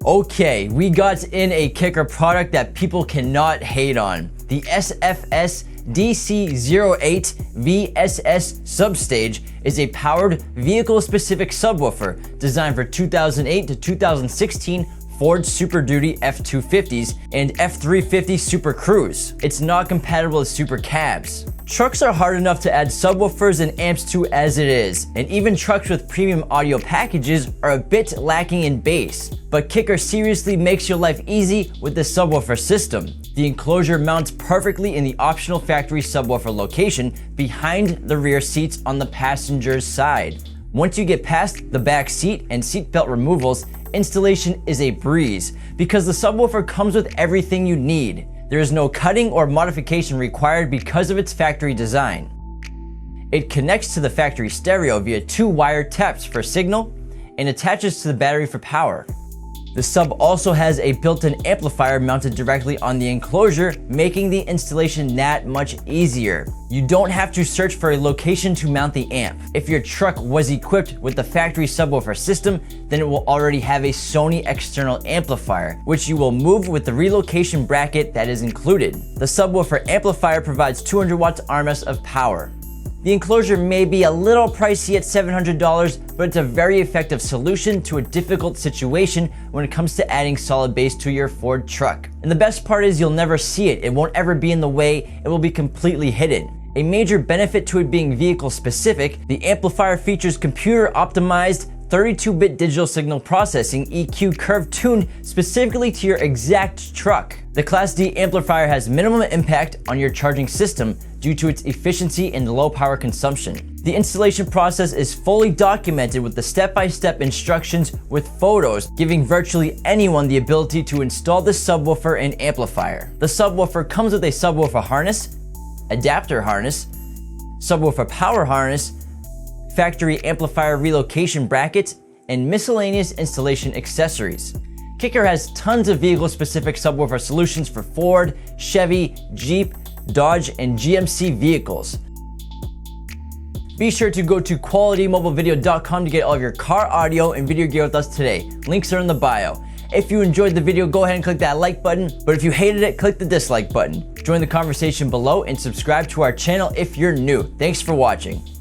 Okay, we got in a kicker product that people cannot hate on. The SFSDC08 VSS substage is a powered vehicle-specific subwoofer designed for 2008 to 2016 Ford Super Duty F250s and F350 Super Cruise. It's not compatible with super cabs. Trucks are hard enough to add subwoofers and amps to as it is, and even trucks with premium audio packages are a bit lacking in bass. But Kicker seriously makes your life easy with the subwoofer system. The Enclosure mounts perfectly in the optional factory subwoofer location behind the rear seats on the passenger's side. Once you get past the back seat and seatbelt removals, installation is a breeze because the subwoofer comes with everything you need. There is no cutting or modification required because of its factory design. It connects to the factory stereo via 2 wire taps for signal and attaches to the battery for power. The sub also has a built-in amplifier mounted directly on the Enclosure, making the installation that much easier. You don't have to search for a location to mount the amp. If your truck was equipped with the factory subwoofer system, then it will already have a Sony external amplifier, which you will move with the relocation bracket that is included. The subwoofer amplifier provides 200 watts RMS of power. The Enclosure may be a little pricey at $700, but it's a very effective solution to a difficult situation when it comes to adding solid bass to your Ford truck. And the best part is you'll never see it. It won't ever be in the way. It will be completely hidden. A major benefit to it being vehicle specific, the amplifier features computer optimized 32-bit digital signal processing EQ curve tuned specifically to your exact truck. The Class D amplifier has minimum impact on your charging system due to its efficiency and low power consumption. The installation process is fully documented with the step-by-step instructions with photos, giving virtually anyone the ability to install the subwoofer and amplifier. The subwoofer comes with a subwoofer harness, adapter harness, subwoofer power harness, factory amplifier relocation brackets, and miscellaneous installation accessories. Kicker has tons of vehicle-specific subwoofer solutions for Ford, Chevy, Jeep, Dodge, and GMC vehicles. Be sure to go to qualitymobilevideo.com to get all of your car audio and video gear with us today. Links are in the bio. If you enjoyed the video, go ahead and click that like button, but if you hated it, click the dislike button. Join the conversation below and subscribe to our channel if you're new. Thanks for watching.